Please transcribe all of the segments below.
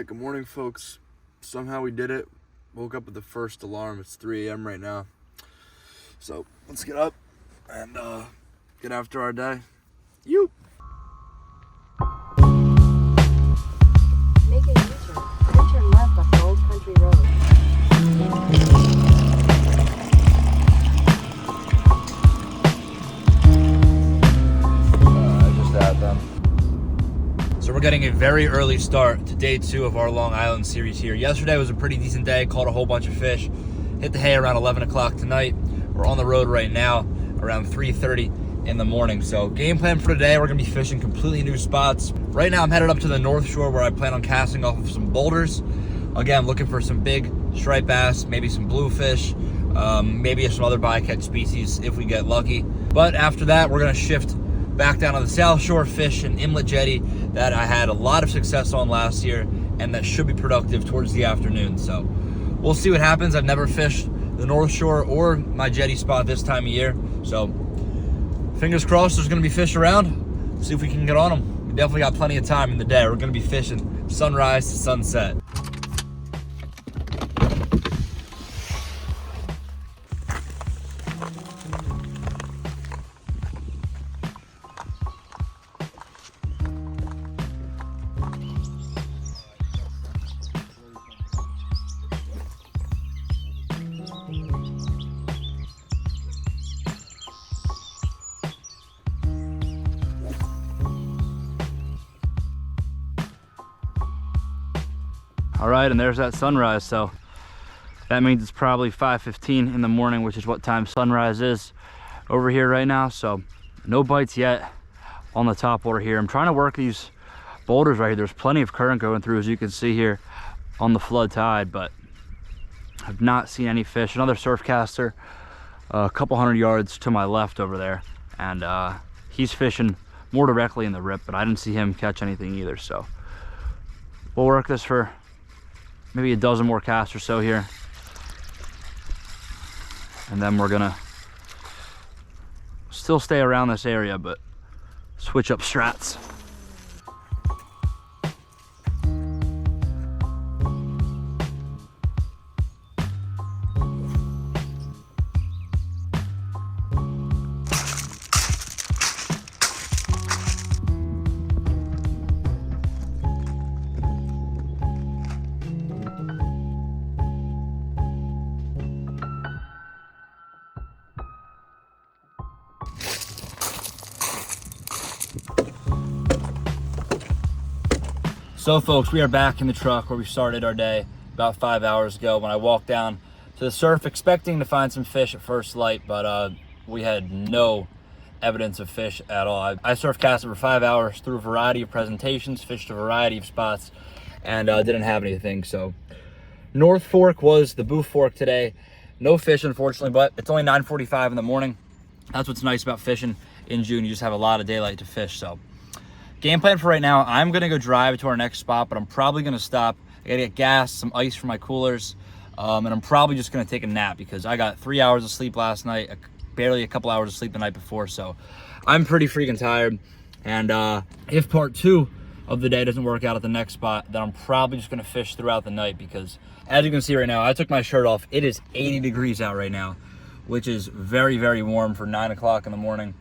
Alright, good morning folks. Somehow we did it. Woke up with the first alarm. It's 3 a.m. right now. So let's get up and get after our day. You. Make a U-turn. Then turn left off Old Country Road. I just had them. So we're getting a very early start to day 2 of our Long Island series here. Yesterday was a pretty decent day, caught a whole bunch of fish. Hit the hay around 11 o'clock tonight. We're on the road right now around 3:30 in the morning. So game plan for today, we're gonna be fishing completely new spots. Right now I'm headed up to the North Shore where I plan on casting off of some boulders. Again, looking for some big striped bass, maybe some bluefish, maybe some other bycatch species if we get lucky. But after that, we're gonna shift back down on the South Shore, fish an inlet jetty that I had a lot of success on last year and that should be productive towards the afternoon. So we'll see what happens. I've never fished the North Shore or my jetty spot this time of year. So fingers crossed there's gonna be fish around. See if we can get on them. We definitely got plenty of time in the day. We're gonna be fishing sunrise to sunset. All right, and there's that sunrise. So that means it's probably 5:15 in the morning, which is what time sunrise is over here right now. So no bites yet on the top water here. I'm trying to work these boulders right here. There's plenty of current going through, as you can see here on the flood tide, but I've not seen any fish. Another surf caster a couple hundred yards to my left over there, and he's fishing more directly in the rip, but I didn't see him catch anything either. So we'll work this for maybe a dozen more casts or so here, and then we're gonna still stay around this area but switch up strats. So folks, we are back in the truck where we started our day about 5 hours ago when I walked down to the surf expecting to find some fish at first light, but we had no evidence of fish at all. I surf casted for 5 hours through a variety of presentations, fished a variety of spots, and didn't have anything. So North Fork was the Boof Fork today. No fish, unfortunately, but it's only 9:45 in the morning. That's what's nice about fishing in June. You just have a lot of daylight to fish. So game plan for right now, I'm gonna go drive to our next spot, but I'm probably gonna stop. I gotta get gas, some ice for my coolers, and I'm probably just gonna take a nap because I got 3 hours of sleep last night, barely a couple hours of sleep the night before, so I'm pretty freaking tired. And if part 2 of the day doesn't work out at the next spot, then I'm probably just gonna fish throughout the night because as you can see right now, I took my shirt off. It is 80 degrees out right now, which is very, very warm for 9 o'clock in the morning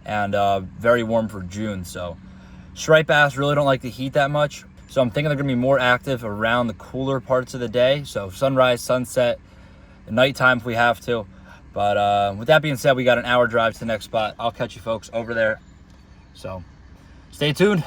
and very warm for June. So striped bass really don't like the heat that much, so I'm thinking they're gonna be more active around the cooler parts of the day. So sunrise, sunset, nighttime if we have to. But with that being said, we got an hour drive to the next spot. I'll catch you folks over there. So stay tuned.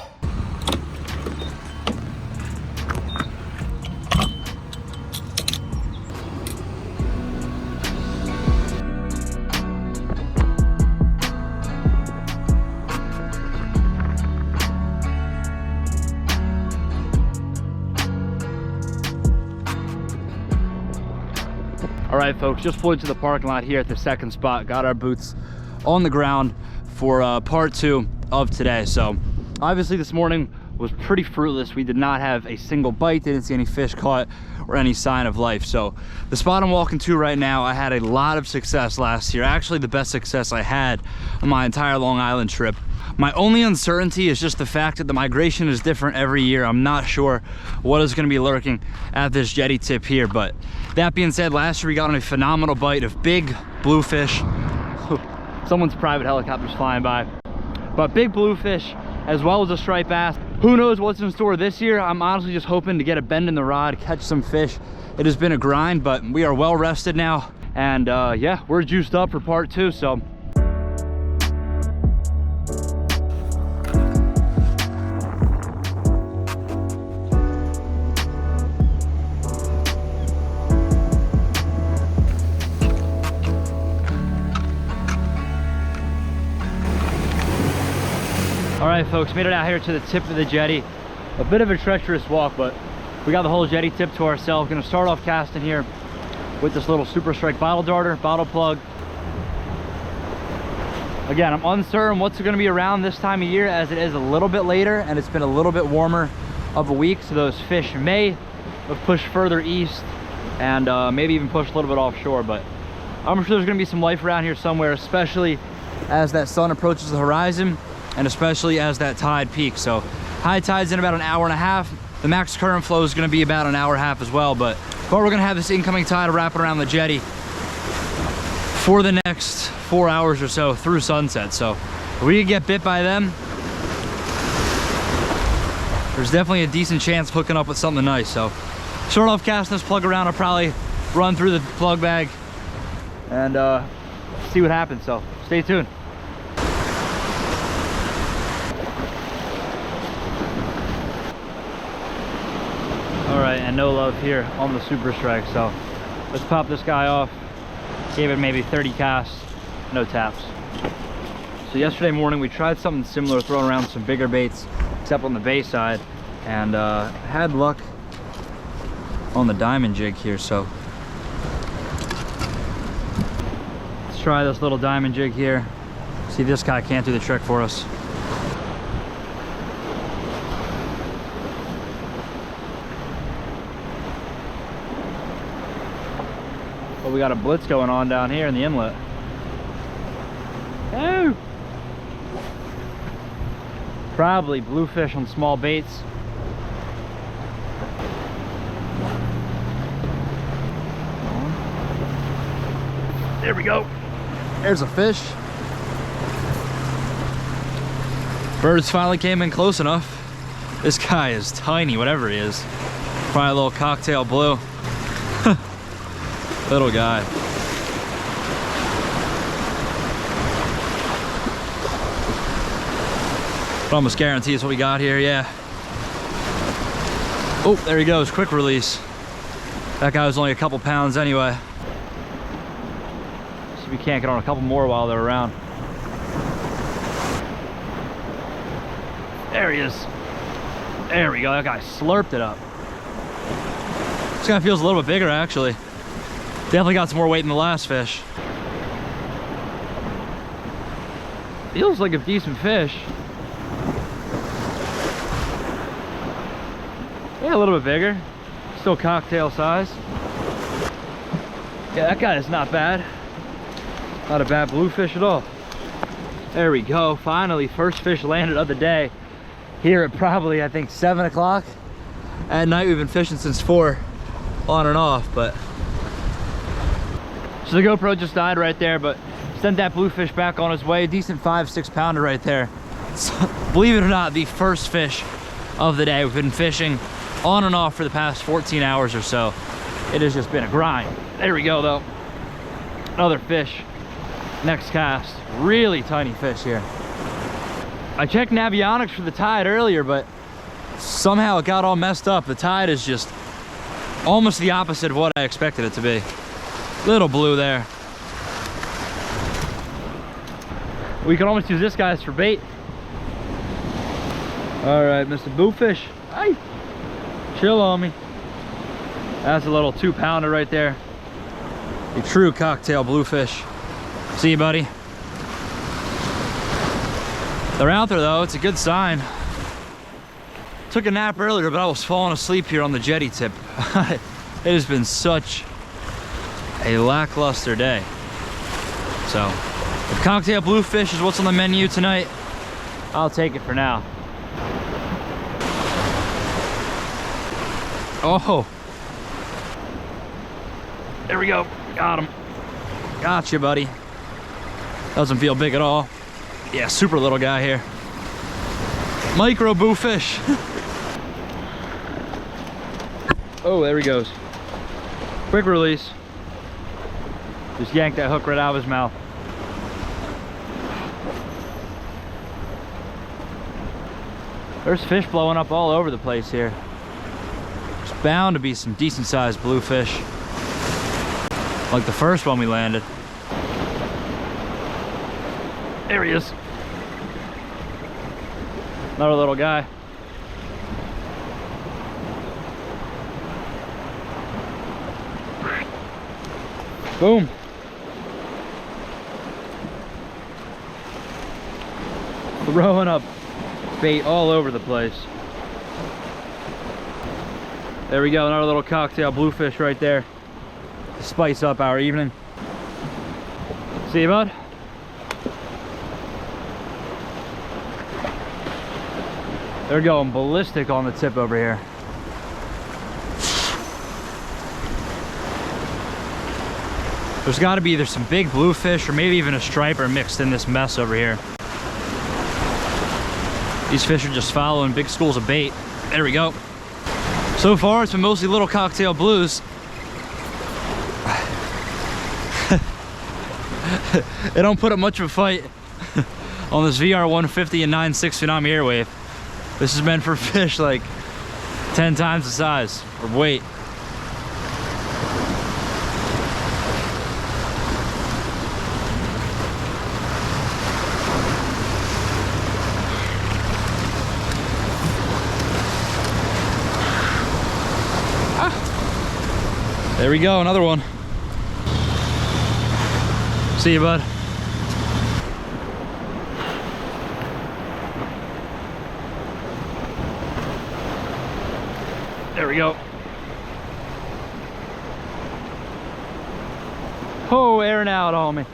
All right, folks, just pulled into the parking lot here at the second spot. Got our boots on the ground for part 2 of today. So obviously this morning was pretty fruitless. We did not have a single bite, didn't see any fish caught or any sign of life. So the spot I'm walking to right now, I had a lot of success last year. Actually, the best success I had on my entire Long Island trip. My only uncertainty is just the fact that the migration is different every year. I'm not sure what is going to be lurking at this jetty tip here, but that being said, last year we got on a phenomenal bite of big bluefish. Someone's private helicopter's flying by, but big bluefish as well as a striped bass. Who knows what's in store this year? I'm honestly just hoping to get a bend in the rod, catch some fish. It has been a grind, but we are well rested now, and yeah, we're juiced up for part 2. So all right, folks, made it out here to the tip of the jetty. A bit of a treacherous walk, but we got the whole jetty tip to ourselves. Gonna start off casting here with this little Super Strike bottle darter, bottle plug. Again, I'm uncertain what's gonna be around this time of year, as it is a little bit later and it's been a little bit warmer of a week, so those fish may have pushed further east and maybe even pushed a little bit offshore, but I'm sure there's gonna be some life around here somewhere, especially as that sun approaches the horizon and especially as that tide peaks. So high tide's in about an hour and a half. The max current flow is going to be about an hour and a half as well, but we're going to have this incoming tide wrapping around the jetty for the next 4 hours or so through sunset. So if we can get bit by them, there's definitely a decent chance of hooking up with something nice. So start off casting this plug around. I'll probably run through the plug bag and see what happens. So stay tuned. All right, and no love here on the Super Strike, so let's pop this guy off. Gave it maybe 30 casts, no taps. So yesterday morning we tried something similar, throwing around some bigger baits, except on the bay side, and had luck on the diamond jig here. So let's try this little diamond jig here. See, this guy can't do the trick for us. But we got a blitz going on down here in the inlet. Oh! Probably bluefish on small baits. There we go. There's a fish. Birds finally came in close enough. This guy is tiny, whatever he is. Probably a little cocktail blue. Little guy. But almost guarantees what we got here, yeah. Oh, there he goes, quick release. That guy was only a couple pounds anyway. See if we can't get on a couple more while they're around. There he is. There we go, that guy slurped it up. This guy feels a little bit bigger actually. Definitely got some more weight than the last fish. Feels like a decent fish. Yeah, a little bit bigger. Still cocktail size. Yeah, that guy is not bad. Not a bad bluefish at all. There we go. Finally, first fish landed of the day. Here at probably, I think, 7 o'clock at night. We've been fishing since 4 on and off, but so the GoPro just died right there, but sent that bluefish back on his way. Decent 5-6 pounder right there. So, believe it or not, the first fish of the day. We've been fishing on and off for the past 14 hours or so. It has just been a grind. There we go though. Another fish. Next cast. Really tiny fish here. I checked Navionics for the tide earlier, but somehow it got all messed up. The tide is just almost the opposite of what I expected it to be. Little blue there. We can almost use this guy for bait. All right, Mr. Bluefish. Hey, chill on me. That's a little 2-pounder right there. A true cocktail bluefish. See you, buddy. They're out there though, it's a good sign. Took a nap earlier, but I was falling asleep here on the jetty tip. It has been such a lackluster day. So, the cocktail bluefish is what's on the menu tonight. I'll take it for now. Oh, there we go. Got him. Gotcha, buddy. Doesn't feel big at all. Yeah, super little guy here. Micro bluefish. Oh, there he goes. Quick release. Just yanked that hook right out of his mouth. There's fish blowing up all over the place here. There's bound to be some decent sized bluefish, like the first one we landed. There he is. Another little guy. Boom. Throwing up bait all over the place. There we go, another little cocktail bluefish right there to spice up our evening. See you, bud? They're going ballistic on the tip over here. There's got to be either some big bluefish or maybe even a striper mixed in this mess over here. These fish are just following big schools of bait. There we go. So far, it's been mostly little cocktail blues. They don't put up much of a fight on this VR 150 and 9.6 Tsunami Airwave. This is meant for fish like 10 times the size or weight. There we go, another one. See you, bud. There we go. Oh, airing out on me.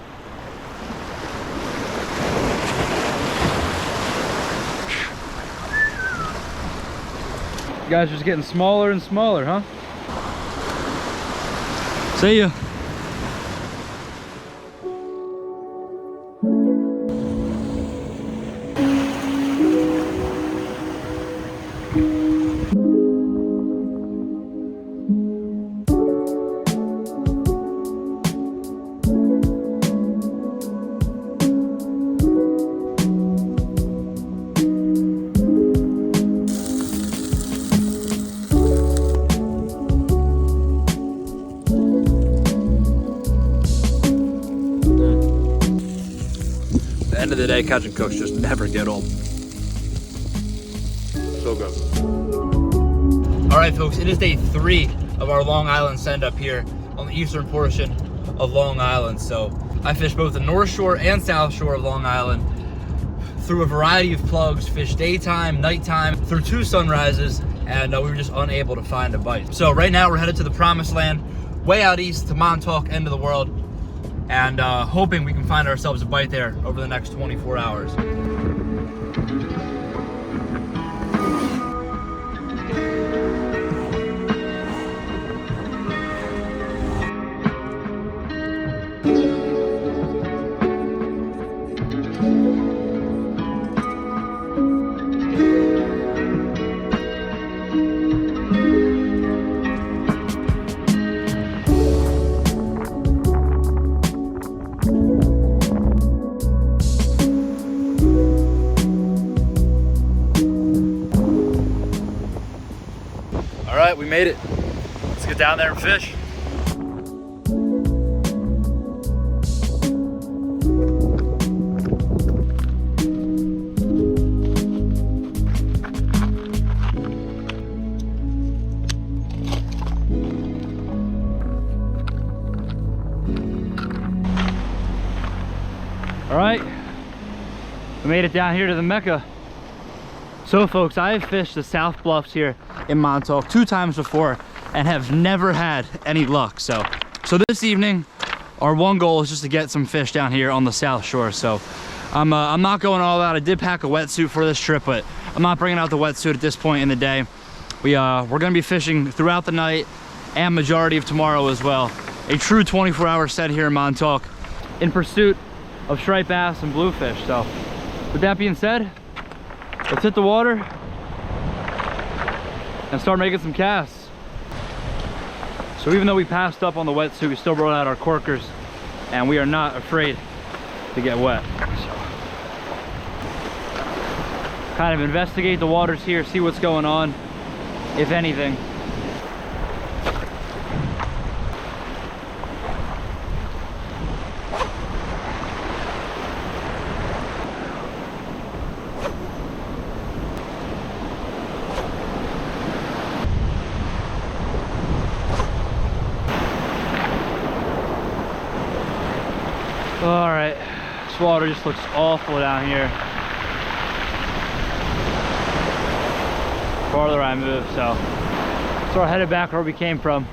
You guys are just getting smaller and smaller, huh? See ya. End of the day, catch and cooks just never get old. So good. All right, folks, it is day 3 of our Long Island send up here on the eastern portion of Long Island. So I fished both the North Shore and South Shore of Long Island through a variety of plugs, fished daytime, nighttime, through 2 sunrises, and we were just unable to find a bite. So right now we're headed to the promised land, way out east to Montauk, end of the world, and hoping we can find ourselves a bite there over the next 24 hours. All right, we made it. Let's get down there and fish. All right, we made it down here to the Mecca. So folks, I have fished the South Bluffs here in Montauk 2 times before and have never had any luck. So this evening, our one goal is just to get some fish down here on the South Shore. So I'm not going all out. I did pack a wetsuit for this trip, but I'm not bringing out the wetsuit at this point in the day. We're gonna be fishing throughout the night and majority of tomorrow as well. A true 24-hour set here in Montauk in pursuit of striped bass and bluefish. So with that being said, let's hit the water and start making some casts. So even though we passed up on the wetsuit, we still brought out our corkers and we are not afraid to get wet. So kind of investigate the waters here, see what's going on, if anything. All right, this water just looks awful down here. The farther I move, so we're headed back where we came from.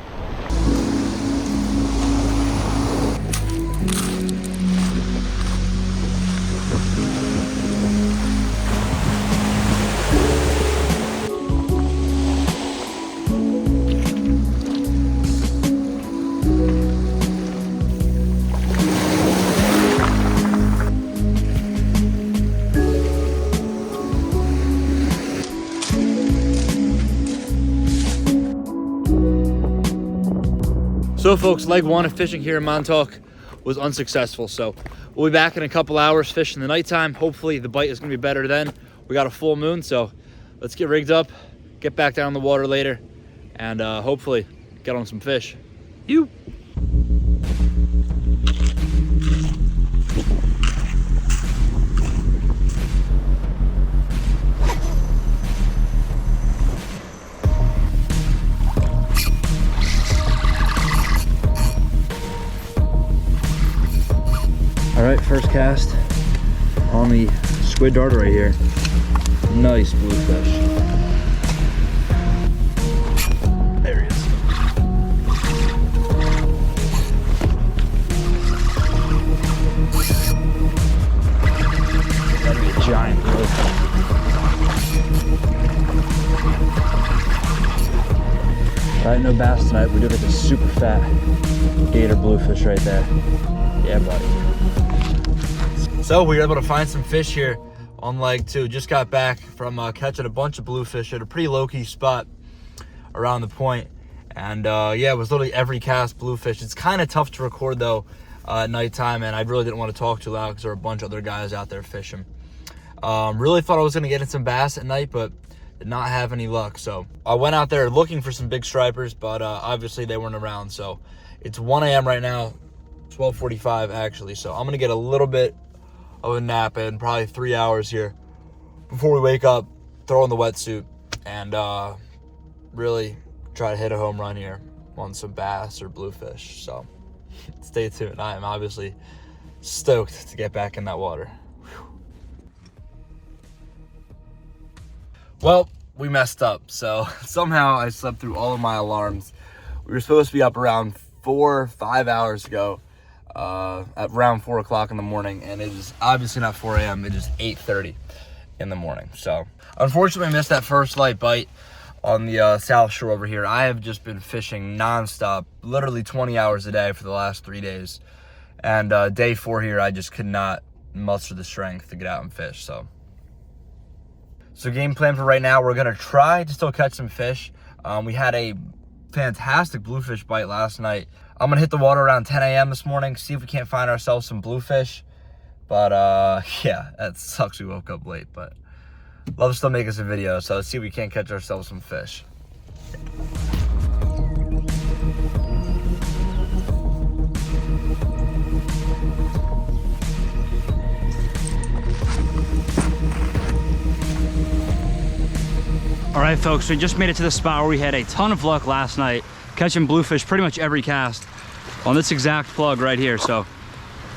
So folks, leg one of fishing here in Montauk was unsuccessful. So we'll be back in a couple hours fishing the nighttime. Hopefully the bite is gonna be better then. We got a full moon, so let's get rigged up, get back down in the water later, and hopefully get on some fish. You. All right, first cast on the squid darter right here. Nice bluefish. There he is. That'd be a giant bluefish. All right, no bass tonight. We do get this super fat gator bluefish right there. Yeah, buddy. So we were able to find some fish here on leg two. Just got back from catching a bunch of bluefish at a pretty low-key spot around the point. And yeah, it was literally every cast bluefish. It's kind of tough to record though at nighttime, and I really didn't want to talk too loud because there were a bunch of other guys out there fishing. Really thought I was gonna get in some bass at night, but did not have any luck. So I went out there looking for some big stripers, but obviously they weren't around. So it's 1 a.m. right now, 12:45 actually. So I'm gonna get a little bit of a nap in probably 3 hours here before we wake up, throw in the wetsuit, and really try to hit a home run here on some bass or bluefish. So stay tuned. I am obviously stoked to get back in that water. Whew. Well, we messed up. So somehow I slept through all of my alarms. We were supposed to be up around 4 or 5 hours ago. At around 4 o'clock in the morning, and it is obviously not 4 a.m. It is 8:30 in the morning. So unfortunately I missed that first light bite on the South Shore over here. I have just been fishing nonstop, literally 20 hours a day for the last 3 days, and day 4 here I just could not muster the strength to get out and fish. So game plan for right now, we're gonna try to still catch some fish. We had a fantastic bluefish bite last night. I'm gonna hit the water around 10 a.m. this morning, see if we can't find ourselves some bluefish. But yeah, that sucks we woke up late, but love to still make us a video, so let's see if we can't catch ourselves some fish. All right, folks, we just made it to the spot where we had a ton of luck last night, catching bluefish pretty much every cast on this exact plug right here. So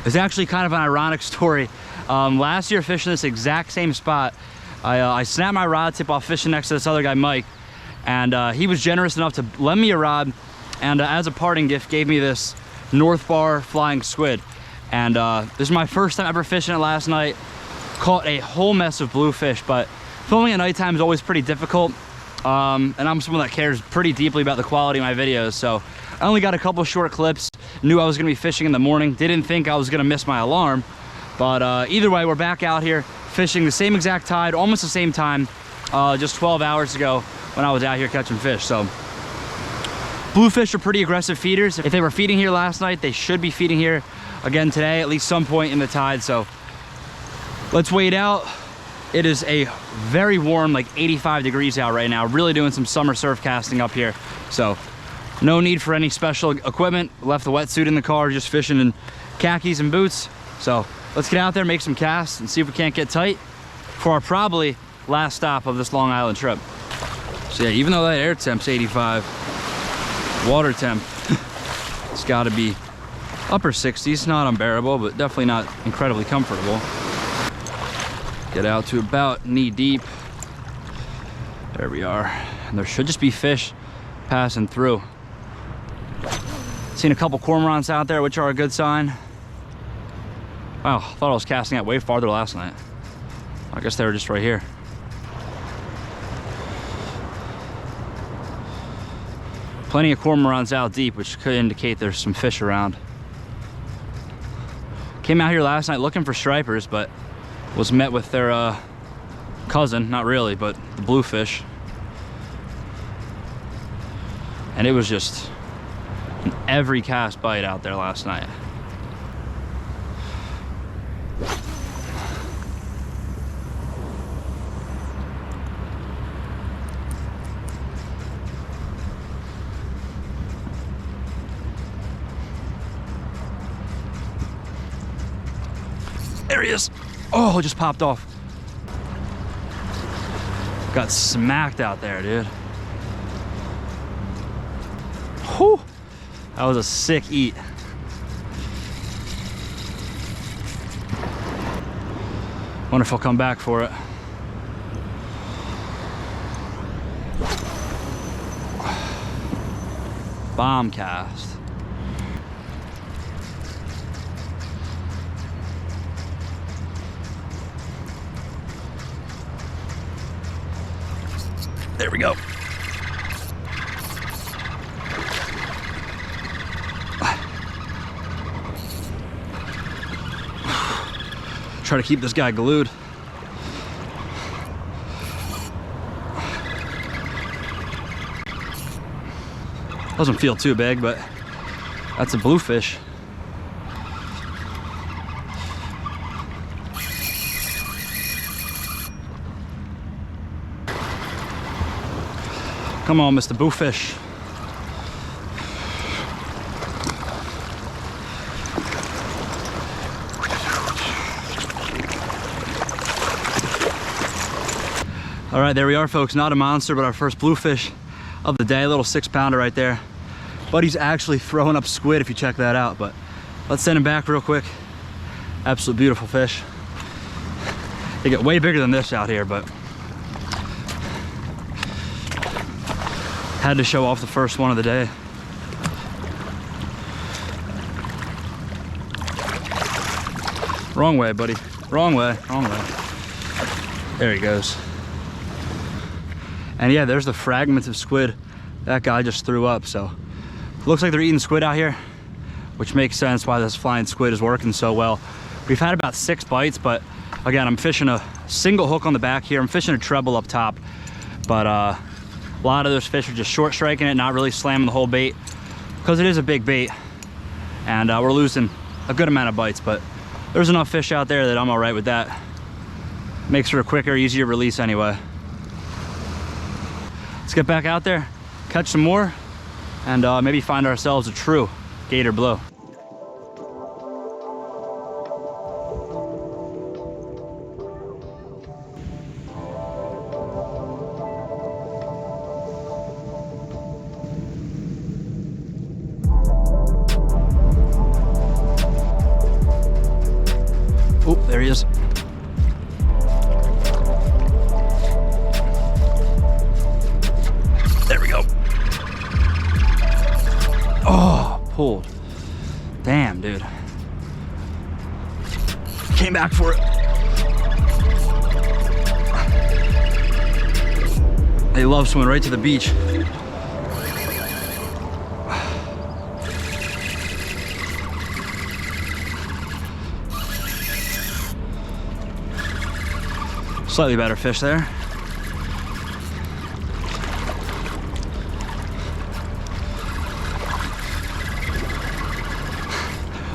it's actually kind of an ironic story. Last year fishing this exact same spot, I snapped my rod tip while fishing next to this other guy, Mike, and he was generous enough to lend me a rod, and as a parting gift gave me this northbar flying squid. And this is my first time ever fishing it last night. Caught a whole mess of bluefish, but filming at nighttime is always pretty difficult. And I'm someone that cares pretty deeply about the quality of my videos, so I only got a couple short clips. Knew I was gonna be fishing in the morning. Didn't think I was gonna miss my alarm, but either way, we're back out here fishing the same exact tide, almost the same time, just 12 hours ago when I was out here catching fish. So bluefish are pretty aggressive feeders. If they were feeding here last night, they should be feeding here again today, at least some point in the tide. So let's wait out. It is a very warm, like 85 degrees out right now. Really doing some summer surf casting up here. So no need for any special equipment. Left the wetsuit in the car, just fishing in khakis and boots. So let's get out there, make some casts, and see if we can't get tight for our probably last stop of this Long Island trip. So yeah, even though that air temp's 85, water temp, it's gotta be upper 60s. Not unbearable, but definitely not incredibly comfortable. Get out to about knee deep. There we are. And there should just be fish passing through. Seen a couple cormorants out there, which are a good sign. Wow, I thought I was casting out way farther last night. I guess they were just right here. Plenty of cormorants out deep, which could indicate there's some fish around. Came out here last night looking for stripers, but was met with their cousin, not really, but the bluefish. And it was just an every cast bite out there last night. There he is. Oh, it just popped off. Got smacked out there, dude. Whew. That was a sick eat. Wonder if he'll come back for it. Bomb cast. There we go. Try to keep this guy glued. Doesn't feel too big, but that's a bluefish. Come on, Mr. Bluefish. All right, there we are, folks. Not a monster, but our first bluefish of the day. A little 6-pounder right there. Buddy's actually throwing up squid if you check that out, but let's send him back real quick. Absolute beautiful fish. They get way bigger than this out here, but had to show off the first one of the day. Wrong way, buddy. Wrong way, wrong way. There he goes. And yeah, there's the fragments of squid that guy just threw up. So looks like they're eating squid out here, which makes sense why this flying squid is working so well. We've had about 6 bites, but again, I'm fishing a single hook on the back here. I'm fishing a treble up top, but a lot of those fish are just short striking it, not really slamming the whole bait, because it is a big bait, and we're losing a good amount of bites, but there's enough fish out there that I'm all right with that. Makes for a quicker, easier release anyway. Let's get back out there, catch some more, and maybe find ourselves a true gator blue. Oh, there he is. There we go. Oh, pulled. Damn, dude. came back for it. They love swimming right to the beach. Slightly better fish there.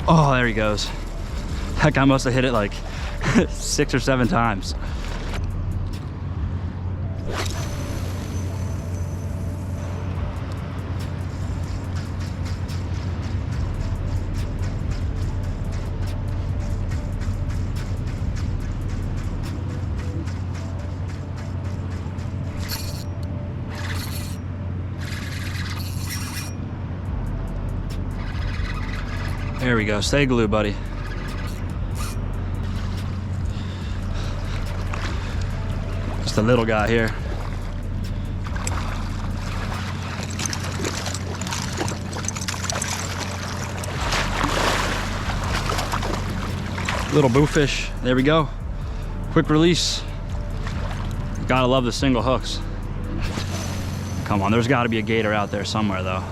Oh, there he goes. That guy must have hit it like 6 or 7 times. There we go. Stay glued, buddy. Just a little guy here. Little bluefish. There we go. Quick release. Gotta love the single hooks. Come on, there's gotta be a gator out there somewhere though.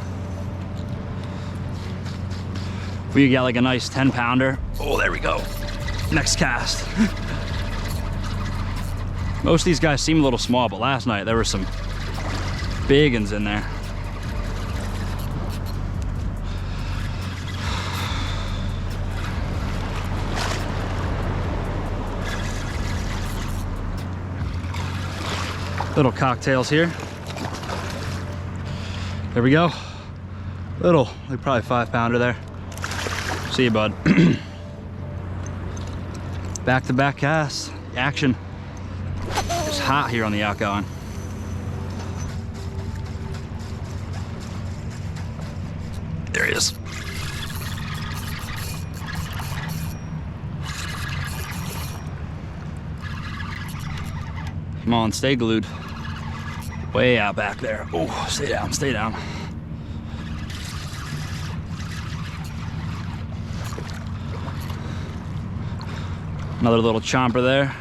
We got like a nice 10-pounder. Oh, there we go. Next cast. Most of these guys seem a little small, but last night there were some big ones in there. Little cocktails here. There we go. Little, like probably 5-pounder there. See you, bud. Back-to-back casts. Action. It's hot here on the outgoing. There he is. Come on, stay glued. Way out back there. Oh, stay down, stay down. Another little chomper there.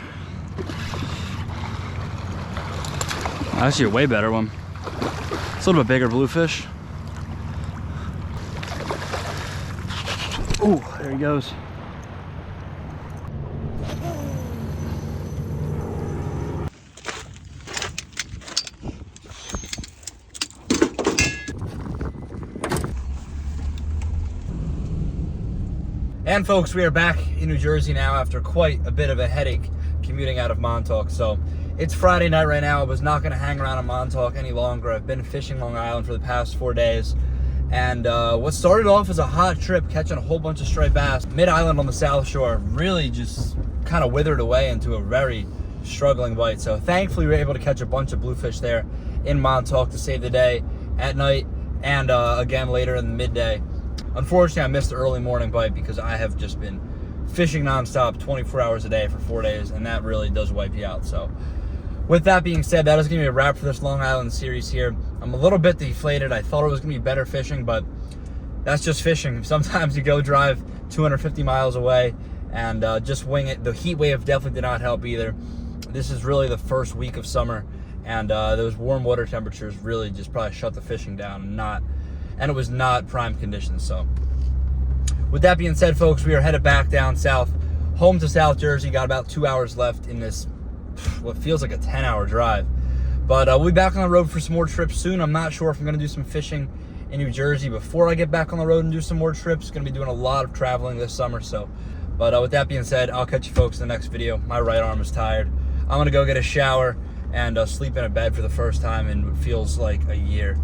Actually, a way better one. It's a little bit bigger bluefish. Oh, there he goes. And folks, we are back in New Jersey now after quite a bit of a headache commuting out of Montauk. So it's Friday night right now. I was not going to hang around in Montauk any longer. I've been fishing Long Island for the past 4 days. And what started off as a hot trip, catching a whole bunch of striped bass, mid-island on the South Shore, really just kind of withered away into a very struggling bite. So thankfully we were able to catch a bunch of bluefish there in Montauk to save the day at night and again later in the midday. Unfortunately, I missed the early morning bite because I have just been fishing nonstop 24 hours a day for 4 days, and that really does wipe you out. So with that being said, that is going to be a wrap for this Long Island series here. I'm a little bit deflated. I thought it was going to be better fishing, but that's just fishing. Sometimes you go drive 250 miles away and just wing it. The heat wave definitely did not help either. This is really the first week of summer, and those warm water temperatures really just probably shut the fishing down, and it was not prime conditions. So with that being said, folks, we are headed back down south, home to South Jersey. Got about 2 hours left in this, what feels like a 10-hour drive. But we'll be back on the road for some more trips soon. I'm not sure if I'm going to do some fishing in New Jersey before I get back on the road and do some more trips. Going to be doing a lot of traveling this summer. So, but with that being said, I'll catch you folks in the next video. My right arm is tired. I'm going to go get a shower and sleep in a bed for the first time in what feels like a year.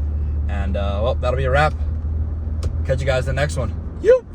And well, that'll be a wrap. Catch you guys in the next one. You.